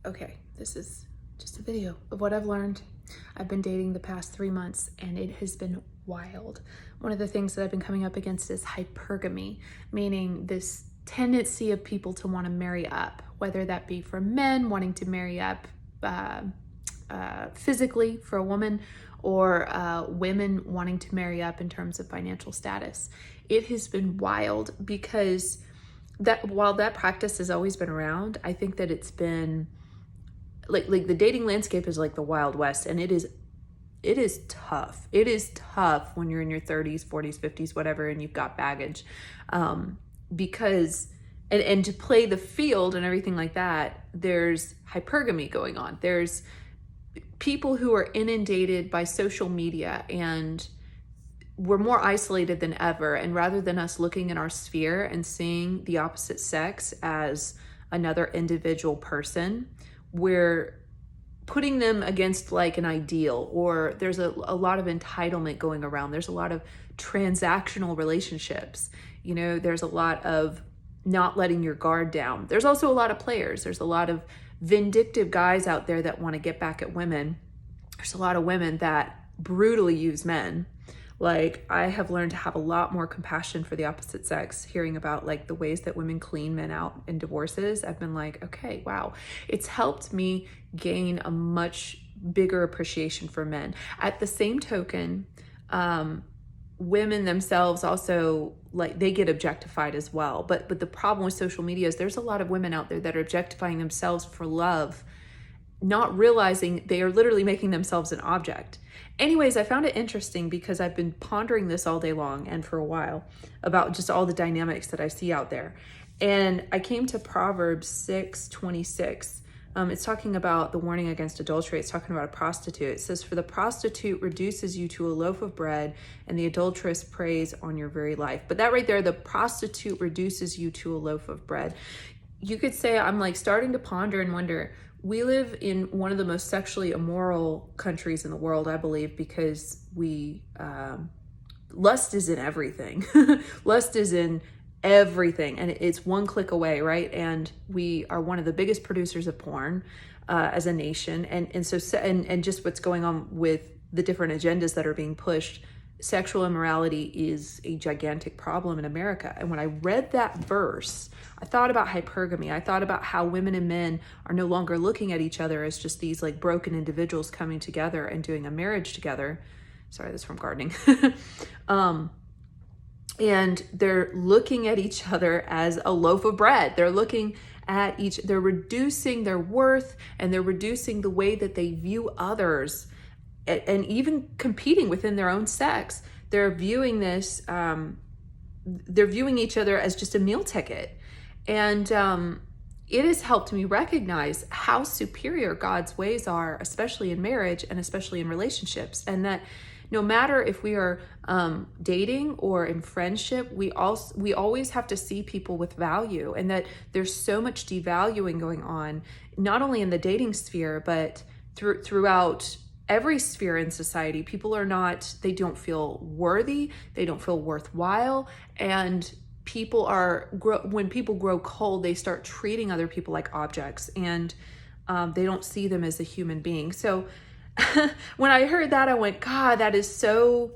Okay, this is just a video of what I've learned. I've been dating the past 3 months and it has been wild. One of the things that I've been coming up against is hypergamy, meaning this tendency of people to want to marry up, whether that be for men wanting to marry up physically for a woman, or women wanting to marry up in terms of financial status. It has been wild because while that practice has always been around, I think that it's been like the dating landscape is like the Wild West, and it is tough. It is tough when you're in your 30s, 40s, 50s, whatever, and you've got baggage, because and to play the field and everything like that, there's hypergamy going on. There's people who are inundated by social media, and we're more isolated than ever. And rather than us looking in our sphere and seeing the opposite sex as another individual person, we're putting them against like an ideal, or there's a lot of entitlement going around. There's a lot of transactional relationships. You know, there's a lot of not letting your guard down. There's also a lot of players. There's a lot of vindictive guys out there that want to get back at women. There's a lot of women that brutally use men. Like, I have learned to have a lot more compassion for the opposite sex, hearing about like the ways that women clean men out in divorces. I've been like, okay, wow. It's helped me gain a much bigger appreciation for men. At the same token, women themselves also, like, they get objectified as well. But the problem with social media is there's a lot of women out there that are objectifying themselves for love, not realizing they are literally making themselves an object. Anyways, I found it interesting because I've been pondering this all day long and for a while about just all the dynamics that I see out there. And I came to Proverbs 6:26. It's talking about the warning against adultery. It's talking about a prostitute. It says, "For the prostitute reduces you to a loaf of bread, and the adulteress preys on your very life." But that right there, the prostitute reduces you to a loaf of bread. You could say, I'm like starting to ponder and wonder, we live in one of the most sexually immoral countries in the world, I believe, because lust is in everything. Lust is in everything, and it's one click away, right? And we are one of the biggest producers of porn as a nation, and so just what's going on with the different agendas that are being pushed. Sexual immorality is a gigantic problem in America. And when I read that verse, I thought about hypergamy. I thought about how women and men are no longer looking at each other as just these like broken individuals coming together and doing a marriage together. Sorry, that's from gardening. And they're looking at each other as a loaf of bread. They're looking at they're reducing their worth, and they're reducing the way that they view others, and even competing within their own sex. They're viewing this, they're viewing each other as just a meal ticket. And it has helped me recognize how superior God's ways are, especially in marriage and especially in relationships. And that no matter if we are dating or in friendship, we always have to see people with value, and that there's so much devaluing going on, not only in the dating sphere, but throughout every sphere in society. People they don't feel worthy, they don't feel worthwhile, and when people grow cold, they start treating other people like objects, and they don't see them as a human being. So when I heard that, I went, God, that is so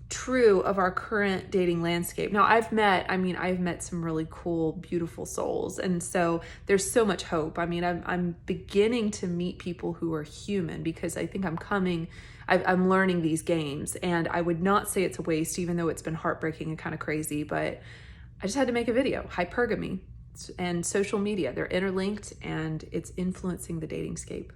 true of our current dating landscape. Now, I've met some really cool, beautiful souls. And so there's so much hope. I mean, I'm beginning to meet people who are human, because I think I'm learning these games, and I would not say it's a waste, even though it's been heartbreaking and kind of crazy, but I just had to make a video. Hypergamy and social media, they're interlinked, and it's influencing the dating scape.